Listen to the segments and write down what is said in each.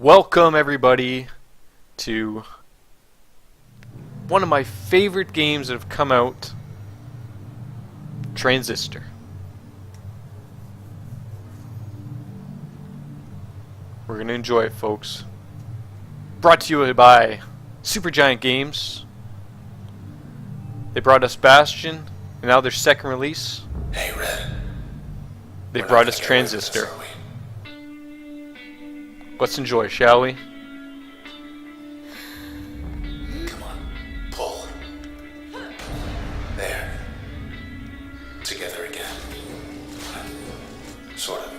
Welcome everybody to one of my favorite games that have come out, Transistor. We're going to enjoy it, folks. Brought to you by Supergiant Games. They brought us Bastion, and now their second release. Hey, Red. They brought us Transistor. Let's enjoy, shall we? Come on, pull. There. Together again. Sort of.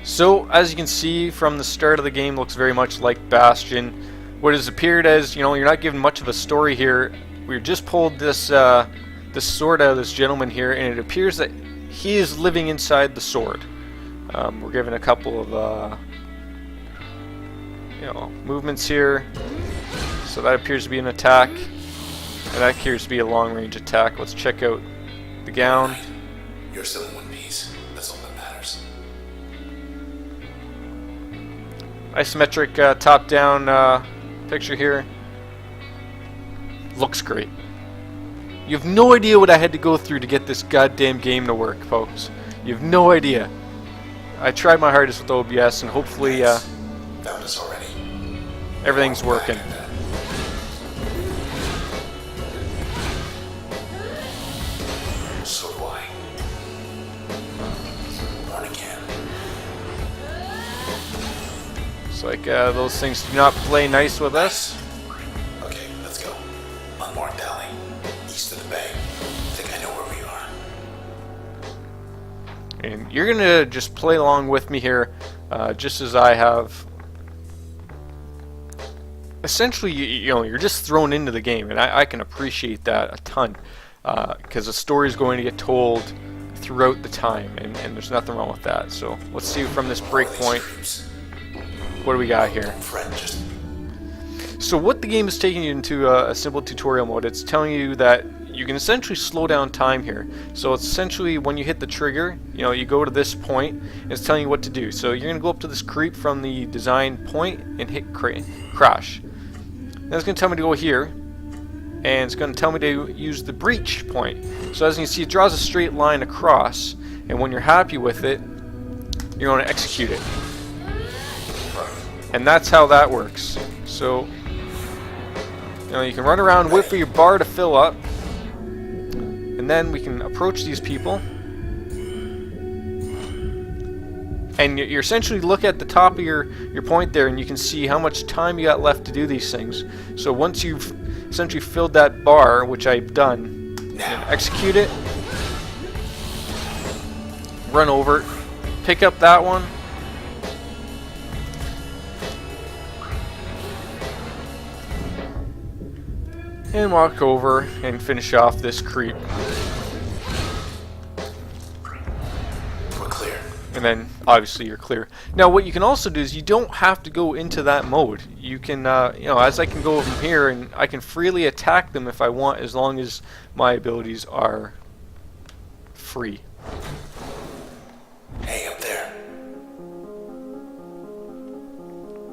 So, as you can see from the start of the game, looks very much like Bastion. What has appeared as, you're not given much of a story here. We just pulled this sword out of this gentleman here, and it appears that he is living inside the sword. We're given a couple of movements here. So that appears to be an attack, and that appears to be a long-range attack. Let's check out the gown. Right. You're still in one piece. That's all that matters. Isometric top-down picture here. Looks great. You have no idea what I had to go through to get this goddamn game to work, folks. You have no idea. I tried my hardest with OBS, and hopefully Found us already. everything's working. So do I. Born again. It's like those things do not play nice with us. Okay, let's go. Unmarked alley. East of the bay. I think I know where we are. And you're gonna just play along with me here, just as I have. Essentially, you're just thrown into the game, and I can appreciate that a ton, because the story is going to get told throughout the time, and there's nothing wrong with that. So let's see from this breakpoint, what do we got here? So what the game is taking you into a simple tutorial mode. It's telling you that you can essentially slow down time here. So it's essentially when you hit the trigger, you go to this point, and it's telling you what to do. So you're going to go up to this creep from the design point and hit crash. Then it's going to tell me to go here, and it's going to tell me to use the breach point. So as you can see, it draws a straight line across, and when you're happy with it, you're going to execute it. And that's how that works. So you can run around, wait for your bar to fill up, and then we can approach these people. And you essentially look at the top of your point there, and you can see how much time you got left to do these things. So once you've essentially filled that bar, which I've done, you can execute it, run over, pick up that one, and walk over and finish off this creep. And then obviously you're clear. Now what you can also do is you don't have to go into that mode. You can, as I can go from here, and I can freely attack them if I want, as long as my abilities are free. Hey, up there.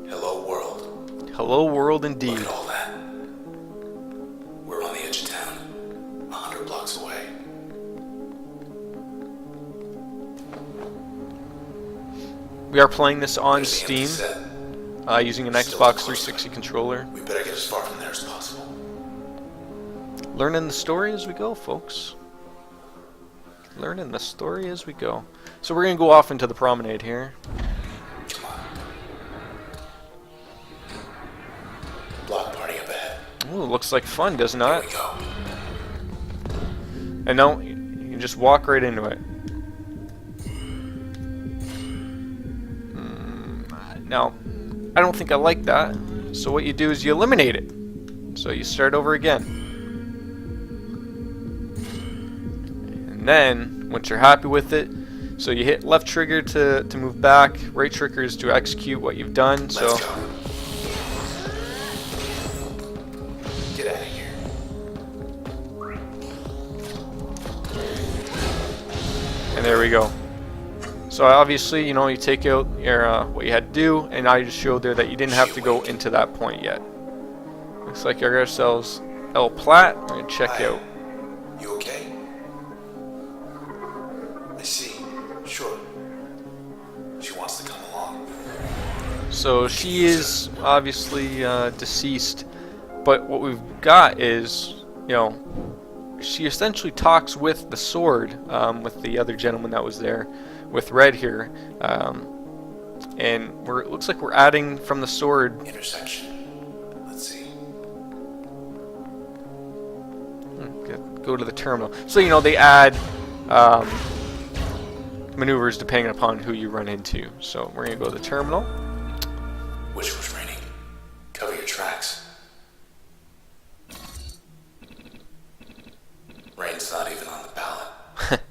Hello, world. Hello, world, indeed. Look at all that. We're on the edge of town, 100 blocks away. We are playing this on Steam, using an Xbox 360 controller. We better get as far from there as possible. Learning the story as we go, folks. Learning the story as we go. So we're going to go off into the promenade here. Come on. Block party up ahead. Ooh, looks like fun, does not? Here we go. And no, you can just walk right into it. Now, I don't think I like that. So what you do is you eliminate it. So you start over again. And then, once you're happy with it, so you hit left trigger to move back, right trigger is to execute what you've done. So Let's go. Get out of here. and there we go. So obviously, you know, you take out your what you had to do, and I just showed there that you didn't have to go into that point yet. Looks like you got ourselves L Plat. We're gonna check Hi. out. You okay? I see. Sure. She wants to come along. So she is obviously deceased, but what we've got is, you know, she essentially talks with the sword, with the other gentleman that was there, with Red here, and it looks like we're adding from the sword. Intersection. Let's see. Go to the terminal. So, you know, they add maneuvers depending upon who you run into. So we're going to go to the terminal. Wish it was raining. Cover your tracks. Rain's not even on the ballot.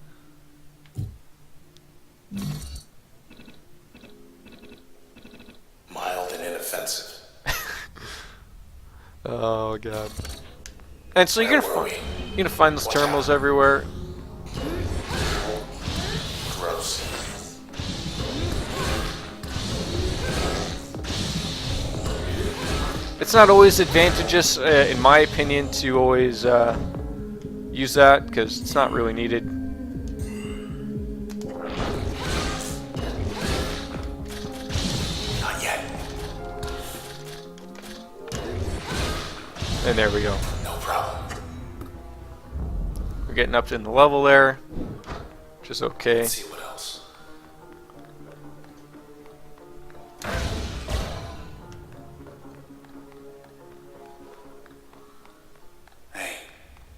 Mild and inoffensive. Oh, God. And so Where were we? you're gonna find those Watch terminals out. everywhere. Gross. It's not always advantageous, in my opinion, to always use that, because it's not really needed. Not yet. And there we go. No problem. We're getting up in the level there, which is okay. Let's see what else. Hey,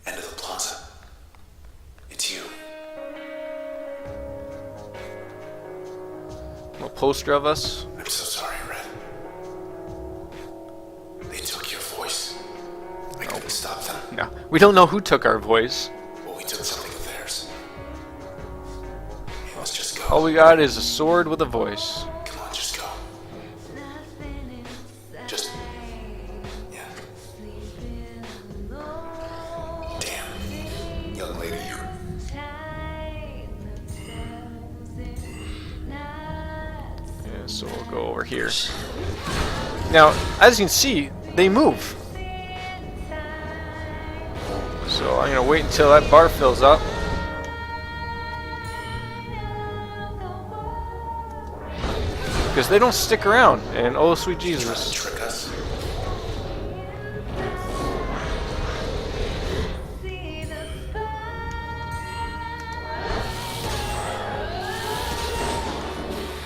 end of the plaza. It's you. A poster of us. I'm so sorry, Red. They took your voice. I couldn't stop them. No, we don't know who took our voice. Well, we took something of theirs. Let's just go. All we got is a sword with a voice. Come on, just go. Just... yeah. Damn. Young lady, you... Yeah, so we'll go over here. Now, as you can see, they move. So I'm gonna wait until that bar fills up. Because they don't stick around, and oh sweet Trying to Jesus. trick us?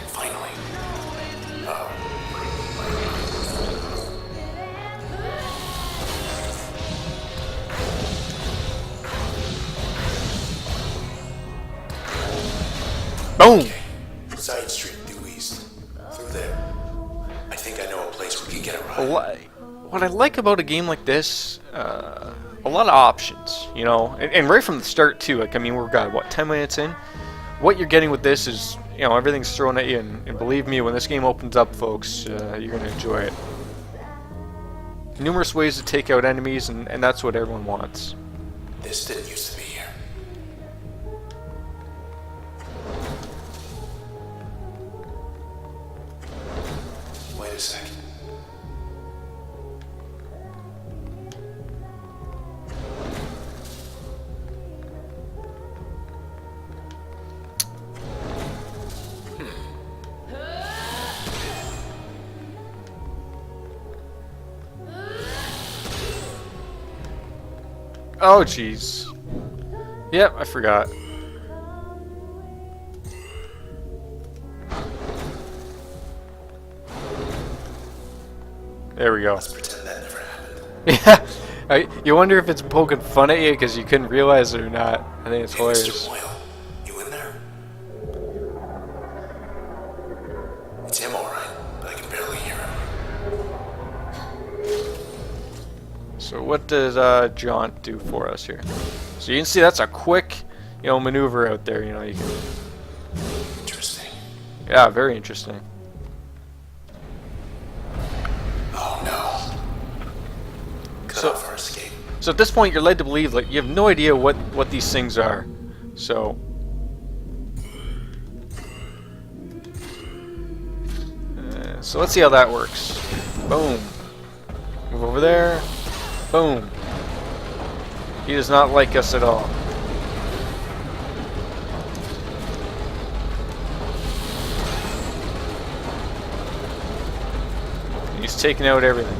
Finally. Oh. Boom! Side street due east. Through there. I think I know a place we can get a ride. What I like about a game like this, a lot of options, you know, and right from the start too. Like, I mean, we're got what 10 minutes in. What you're getting with this is, you know, everything's thrown at you, and believe me, when this game opens up, folks, you're gonna enjoy it. Numerous ways to take out enemies, and that's what everyone wants. This didn't used to be here. Wait a second. Oh, jeez. Yep, I forgot. There we go. Let's pretend that never happened. Yeah, you wonder if it's poking fun at you because you couldn't realize it or not. I think it's Hey, hilarious. Mr. Boyle, you in there? It's him, all right, but I can barely hear him. So what does Jaunt do for us here? So you can see that's a quick, you know, maneuver out there. You know, you can. Interesting. Yeah, very interesting. Oh no. Cut So- off our escape. So at this point, you're led to believe like you have no idea what these things are. So So let's see how that works. Boom. Move over there. Boom. He does not like us at all. He's taking out everything.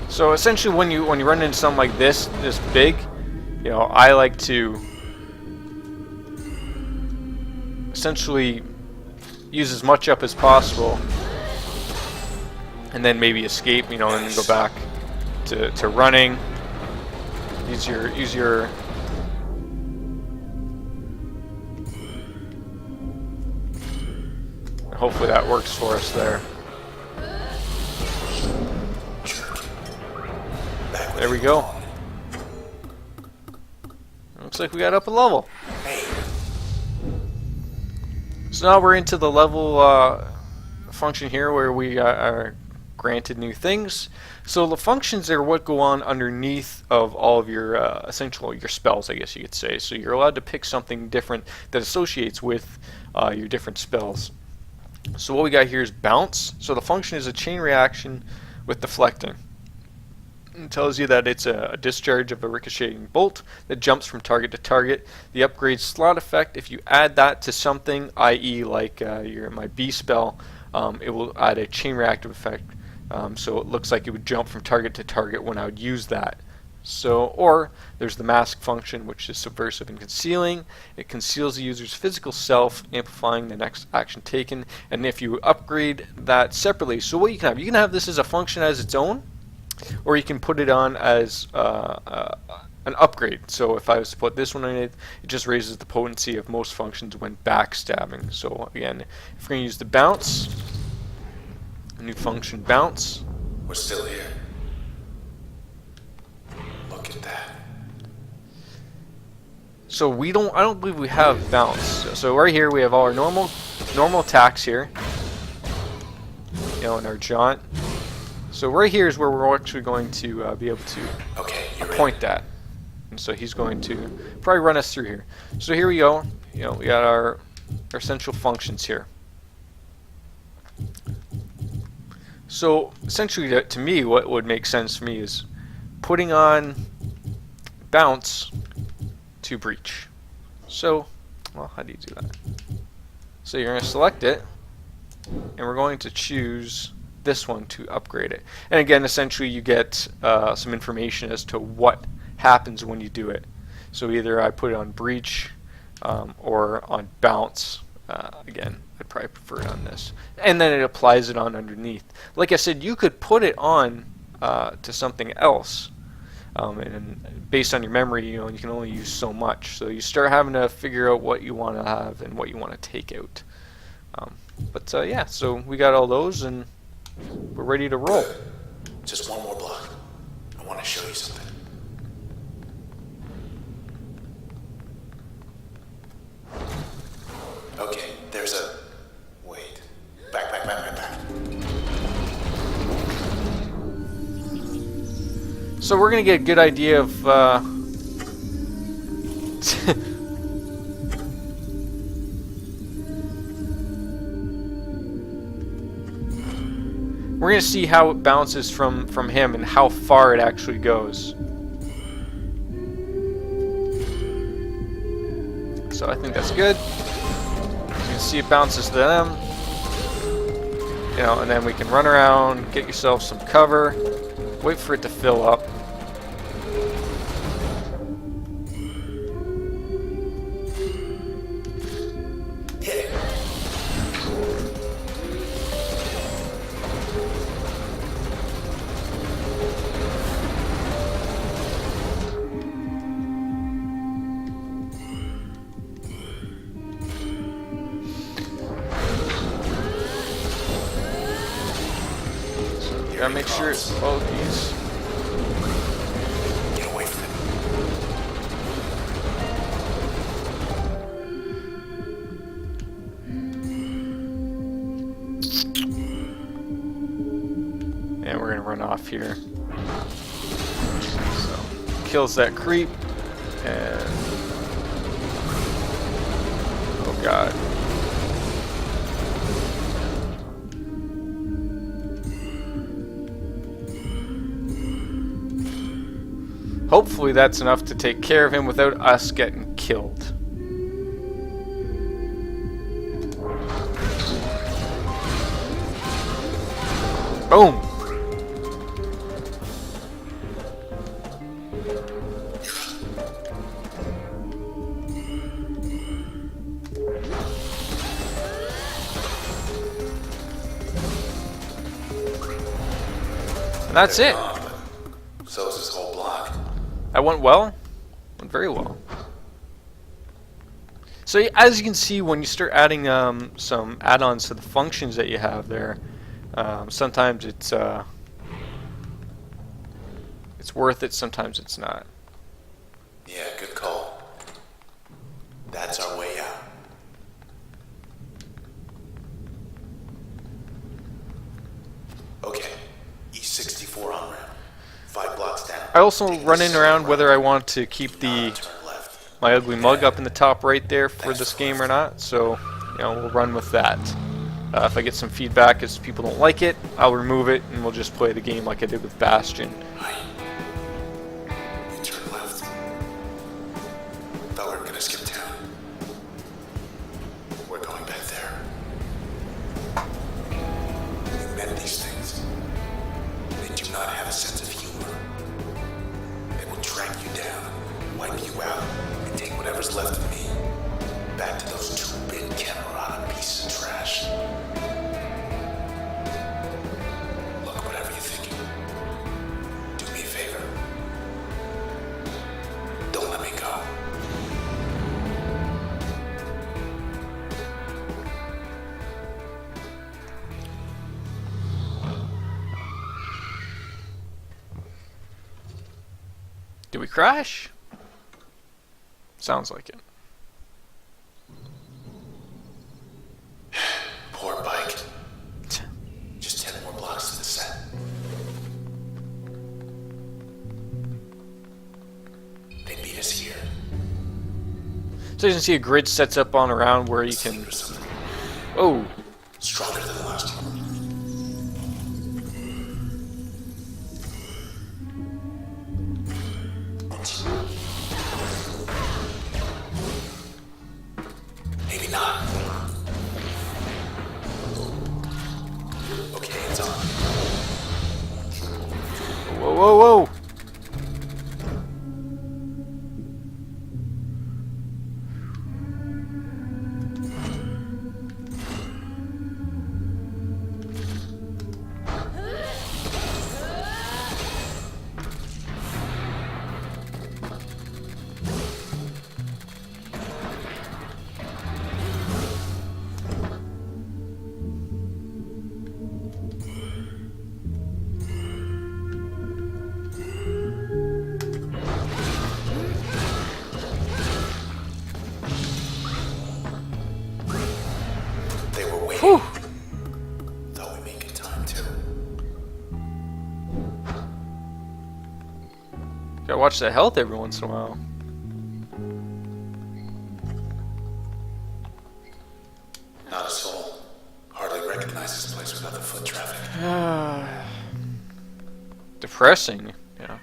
So essentially, when you run into something like this big, you know, I like to essentially use as much up as possible, and then maybe escape, you know, and then go back to running. Use your hopefully that works for us there. There we go. Looks like we got up a level. So now we're into the level function here where we are granted new things. So the functions are what go on underneath of all of your essential your spells, I guess you could say. So you're allowed to pick something different that associates with your different spells. So what we got here is bounce. So the function is a chain reaction with deflecting. It tells you that it's a discharge of a ricocheting bolt that jumps from target to target. The upgrade slot effect, if you add that to something, i.e. like my B spell, it will add a chain reactive effect. So it looks like it would jump from target to target when I would use that. So, or there's the mask function, which is subversive and concealing. It conceals the user's physical self, amplifying the next action taken. And if you upgrade that separately, so what you can have this as a function as its own, or you can put it on as an upgrade. So if I was to put this one in it, it just raises the potency of most functions when backstabbing. So again, if we're going to use the bounce, a new function bounce. We're still here. Look at that. So I don't believe we have bounce. So right here we have all our normal attacks here. You know, in our jaunt. So right here is where we're actually going to be able to point that. And so he's going to probably run us through here. So here we go. You know, we got our essential functions here. So essentially, to me, what would make sense to me is putting on bounce to breach. So, well, how do you do that? So you're going to select it, and we're going to choose this one to upgrade it. And again, essentially you get some information as to what happens when you do it. So either I put it on breach or on bounce. Again, I'd probably prefer it on this. And then it applies it on underneath. Like I said, you could put it on to something else. And based on your memory, you know, you can only use so much. So you start having to figure out what you want to have and what you want to take out. But yeah, so we got all those, and we're ready to roll. Just one more block. I want to show you something. Okay, there's a... Wait. Back. So we're going to get a good idea of... We're going to see how it bounces from him and how far it actually goes. So I think that's good. You can see it bounces to them. You know, and then we can run around, get yourself some cover, wait for it to fill up. Gotta make sure it's both these. Get away from And we're gonna run off here. kills that creep. And oh god. Hopefully that's enough to take care of him without us getting killed. Boom! And that's it. So is this whole block. That went well. Went very well. So as you can see, when you start adding some add-ons to the functions that you have there, sometimes it's worth it. Sometimes it's not. Yeah, good call. That's our way out. Okay, E64 on ramp. 5 blocks down. I also running around whether I want to keep the my ugly mug up in the top right there for this game or not. So, you know, we'll run with that. If I get some feedback as people don't like it, I'll remove it and we'll just play the game like I did with Bastion. You turn left. Thought we were gonna skip town. We're going back there. You met these things. They do not have a sense of humor. They will track you down, wipe you out, and take whatever's left of me back to those 2-bit Camerata pieces of trash. Look, whatever you're thinking, do me a favor. Don't let me go. Did we crash? Sounds like it. Poor bike. Just 10 more blocks to the set. They beat us here. So you can see a grid sets up on around where you can. Or something. Oh, Stronger than the last one. Maybe not. Okay, it's on. whoa, whoa, whoa! They were waiting. Whew. Thought we'd make it time too. Gotta watch that health every once in a while. Not a soul. Hardly recognize this place without the foot traffic. Depressing, yeah.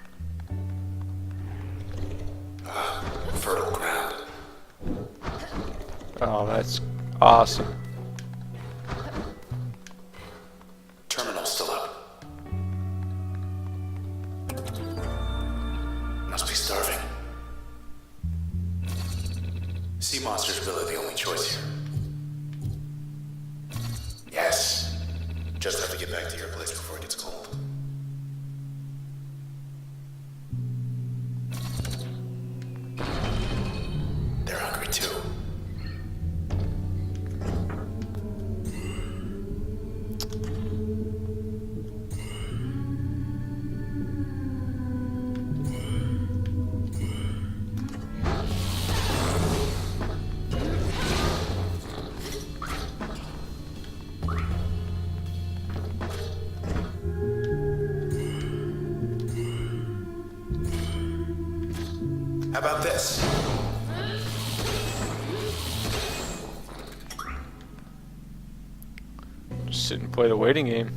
Fertile ground. Oh, that's awesome. Terminal still up. Must be starving. Sea monsters really the only choice here. Yes. Just have to get back to your place before it gets cold. They're hungry too. How about this? Just sit and play the waiting game.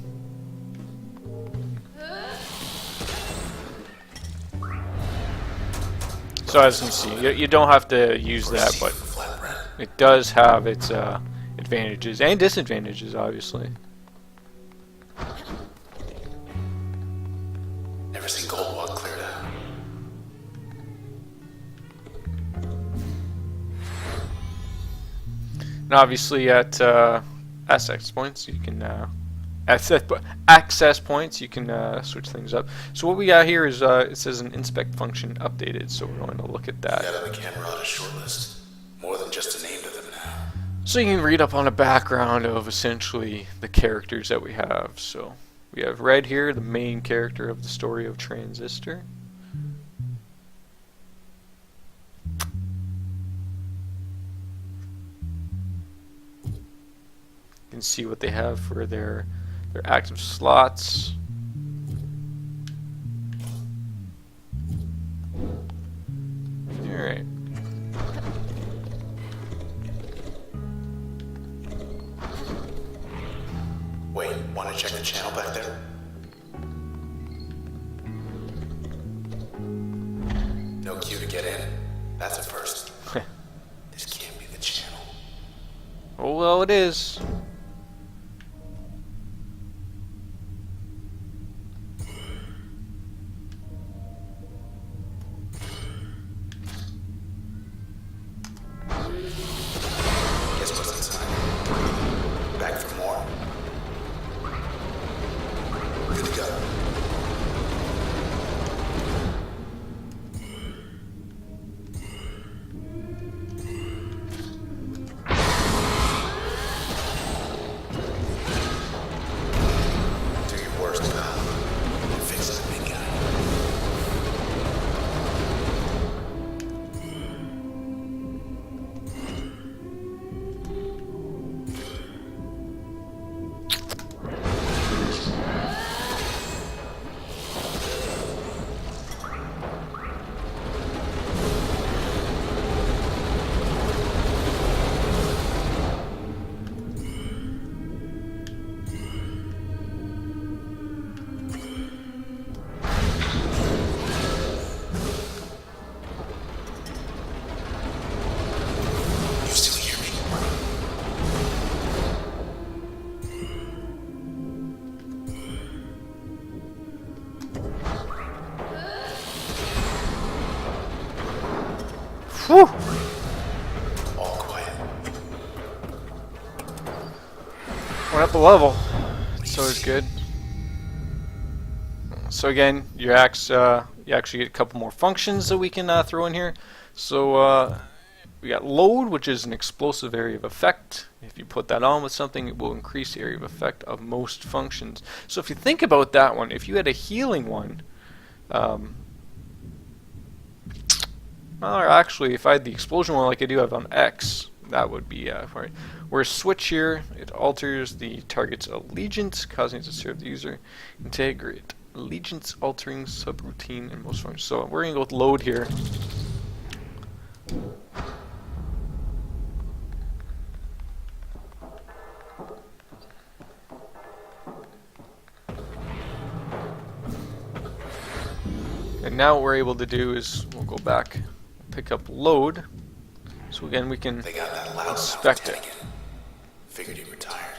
So as you can see, you don't have to use that, but it does have its advantages and disadvantages, obviously. Never seen gold walk cleared out. And obviously at access points, you can access points, you can switch things up. So what we got here is it says an inspect function updated, so we're going to look at that. Got on the camera on a short list. More than just a name to them now. So you can read up on a background of essentially the characters that we have. So we have Red here, the main character of the story of Transistor. You can see what they have for their active slots. Alright. Wait, want to check the channel back there? No queue to get in. That's a first. This can't be the channel. Oh well, it is. Guess what's inside? Back for more. Good to go. Do your worst, pal. Fix the big guy. You still hear me? Whew. All quiet. Went up a level. It's always good. So again, you actually get a couple more functions that we can throw in here. So we got load, which is an explosive area of effect. If you put that on with something, it will increase the area of effect of most functions. So if you think about that one, if you had a healing one, or actually, if I had the explosion one like I do have on X, that would be right. Whereas switch here, it alters the target's allegiance, causing it to serve the user. Integrate allegiance altering subroutine in most functions. So we're gonna go with load here. And now what we're able to do is we'll go back, pick up load. So again, we can They got that loud inspect it. again. Figured he retired.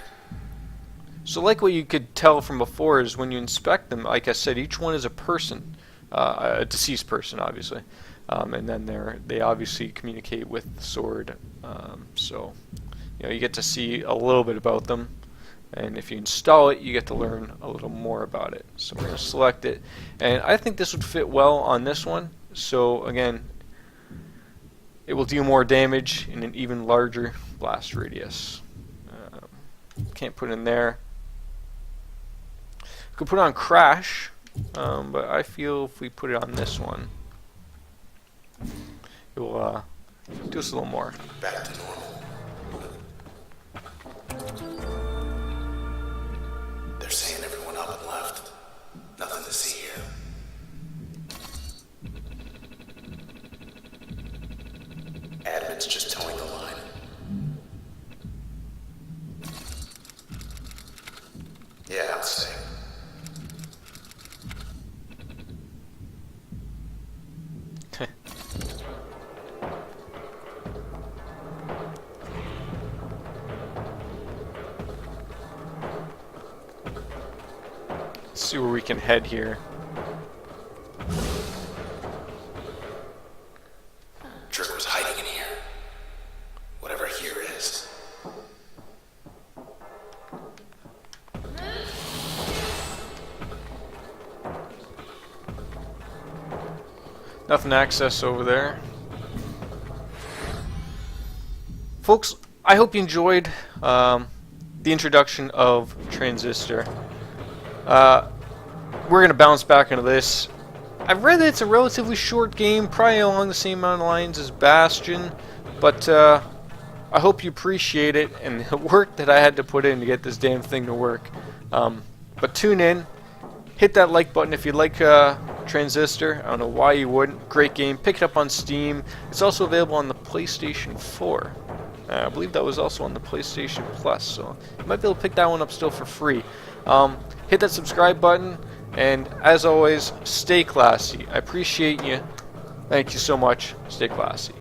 So like what you could tell from before is when you inspect them, like I said, each one is a person, a deceased person, obviously. And then they obviously communicate with the sword. So you get to see a little bit about them. And if you install it, you get to learn a little more about it. So we're going to select it. And I think this would fit well on this one. So again, it will do more damage in an even larger blast radius. Can't put in there. We could put it on crash, but I feel if we put it on this one, it will do us a little more. Back to normal. They're saying everyone up and left. Nothing to see here. it's just towing the line. Yeah, I'll say. Let's see where we can head here. Trigger's hiding in here. Whatever here is. Nothing to access over there. Folks, I hope you enjoyed the introduction of Transistor. We're going to bounce back into this. I've read that it's a relatively short game, probably along the same amount of lines as Bastion, but I hope you appreciate it and the work that I had to put in to get this damn thing to work. But tune in, hit that like button if you like Transistor. I don't know why you wouldn't. Great game. Pick it up on Steam. It's also available on the PlayStation 4. I believe that was also on the PlayStation Plus, so you might be able to pick that one up still for free. Hit that subscribe button, and as always, stay classy. I appreciate you. Thank you so much. Stay classy.